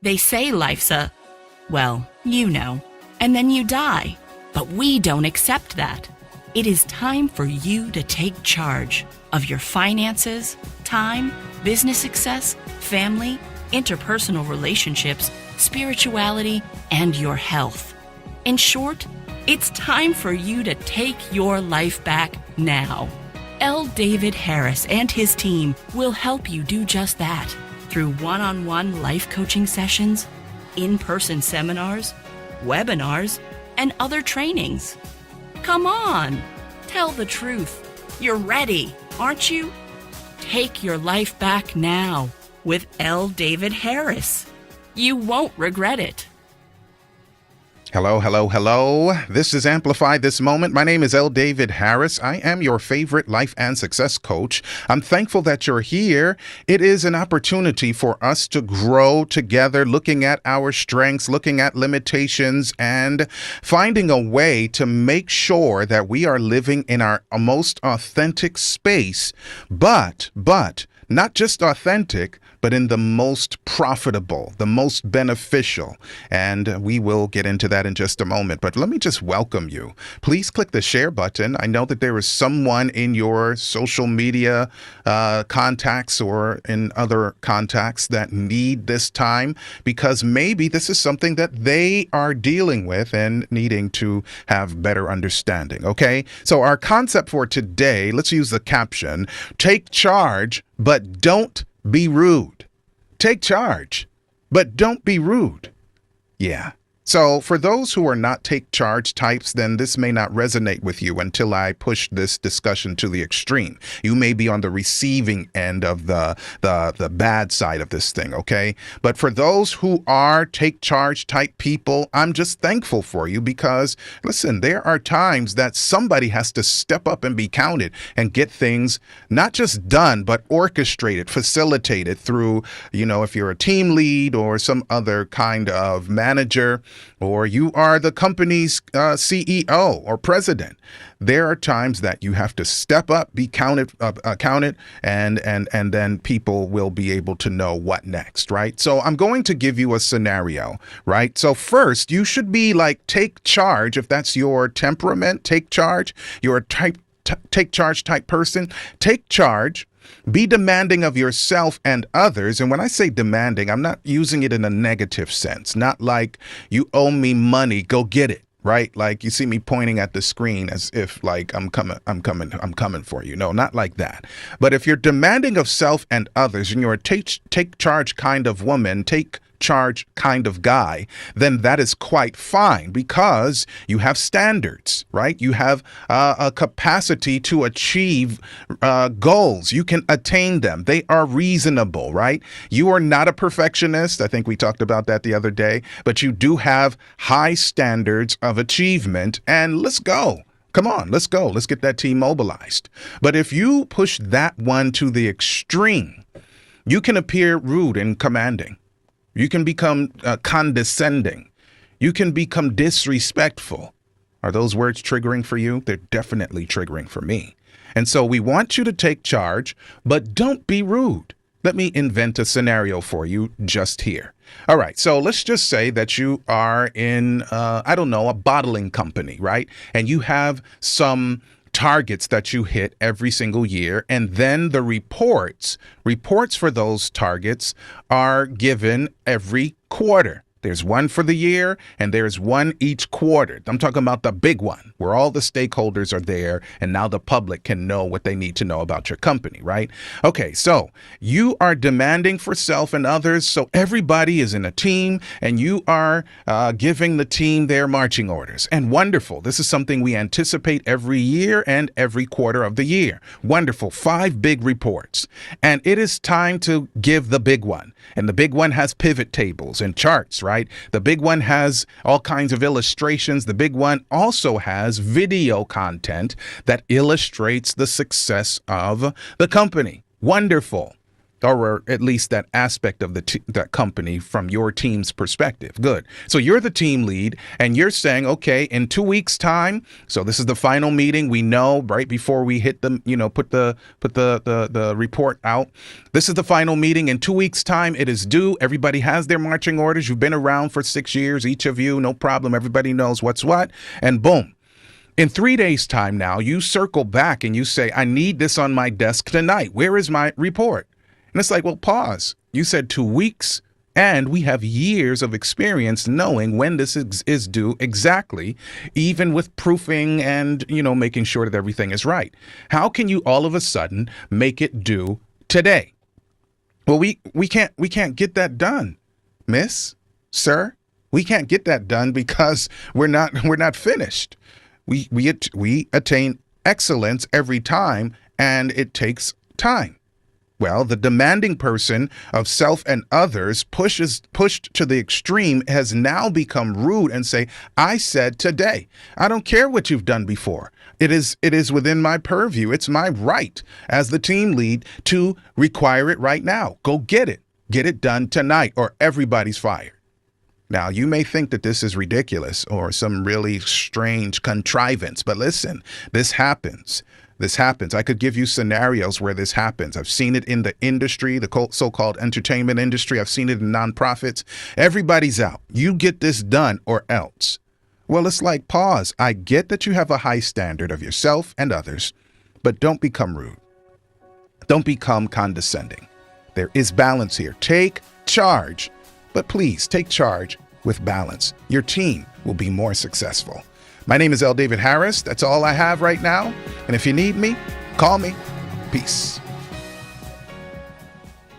They say life's well, you know, and then you die. But we don't accept that. It is time for you to take charge of your finances, time, business success, family, interpersonal relationships, spirituality, and your health. In short, it's time for you to take your life back now. L. David Harris and his team will help you do just that through one-on-one life coaching sessions, in-person seminars, webinars, and other trainings. Come on, tell the truth. You're ready, aren't you? Take your life back now with L. David Harris. You won't regret it. Hello, hello, hello. This is Amplify This Moment. My name is L. David Harris. I am your favorite life and success coach. I'm thankful that you're here. It is an opportunity for us to grow together, looking at our strengths, looking at limitations, and finding a way to make sure that we are living in our most authentic space, but not just authentic, but in the most profitable, the most beneficial. And we will get into that in just a moment. But let me just welcome you. Please click the share button. I know that there is someone in your social media contacts or in other contacts that need this time, because maybe this is something that they are dealing with and needing to have better understanding. Okay, so our concept for today, let's use the caption: take charge, but don't be rude. Take charge, but don't be rude. Yeah. So for those who are not take charge types, then this may not resonate with you until I push this discussion to the extreme. You may be on the receiving end of the bad side of this thing, okay? But for those who are take charge type people, I'm just thankful for you because, listen, there are times that somebody has to step up and be counted and get things not just done, but orchestrated, facilitated through, if you're a team lead or some other kind of manager, or you are the company's CEO or president. There are times that you have to step up, be counted, and then people will be able to know what next, right? So I'm going to give you a scenario, right? So first, you should be like, take charge. If that's your temperament, take charge. You're a take charge type person. Take charge. Be demanding of yourself and others. And when I say demanding, I'm not using it in a negative sense. Not like you owe me money, go get it, right? Like you see me pointing at the screen as if like I'm coming for you. No, not like that. But if you're demanding of self and others and you're a take charge kind of woman, take charge kind of guy, then that is quite fine because you have standards, right? You have a capacity to achieve goals. You can attain them. They are reasonable, right? You are not a perfectionist. I think we talked about that the other day, but you do have high standards of achievement, and let's go. Come on, let's go. Let's get that team mobilized. But if you push that one to the extreme, you can appear rude and commanding. You can become condescending. You can become disrespectful. Are those words triggering for you? They're definitely triggering for me. And so we want you to take charge, but don't be rude. Let me invent a scenario for you just here. All right, so let's just say that you are in, a bottling company, right? And you have some targets that you hit every single year, and then the reports for those targets are given every quarter. There's one for the year and there's one each quarter. I'm talking about the big one where all the stakeholders are there and now the public can know what they need to know about your company, right? Okay, so you are demanding for self and others. So everybody is in a team and you are giving the team their marching orders. And wonderful. This is something we anticipate every year and every quarter of the year. Wonderful. 5 big reports. And it is time to give the big one. And the big one has pivot tables and charts, right? The big one has all kinds of illustrations. The big one also has video content that illustrates the success of the company. Wonderful. or at least that aspect of that company from your team's perspective. Good. So you're the team lead and you're saying, okay, in 2 weeks time, so this is the final meeting. We know right before we hit them, put the report out. This is the final meeting. In 2 weeks time, it is due. Everybody has their marching orders. You've been around for 6 years, each of you, no problem. Everybody knows what's what. And boom. In 3 days time now, you circle back and you say, I need this on my desk tonight. Where is my report? And it's like, well, pause. You said 2 weeks, and we have years of experience knowing when this is due exactly, even with proofing and, making sure that everything is right. How can you all of a sudden make it due today? Well, we can't get that done, miss, sir. We can't get that done because we're not finished. We attain excellence every time, and it takes time. Well, the demanding person of self and others pushed to the extreme has now become rude and say, I said today. I don't care what you've done before. It is within my purview. It's my right as the team lead to require it right now. Go get it. Get it done tonight or everybody's fired. Now, you may think that this is ridiculous or some really strange contrivance, but listen, this happens. This happens. I could give you scenarios where this happens. I've seen it in the industry, the so-called entertainment industry. I've seen it in nonprofits. Everybody's out. You get this done or else. Well, it's like, pause. I get that you have a high standard of yourself and others, but don't become rude. Don't become condescending. There is balance here. Take charge, but please take charge with balance. Your team will be more successful. My name is L. David Harris. That's all I have right now. And if you need me, call me. Peace.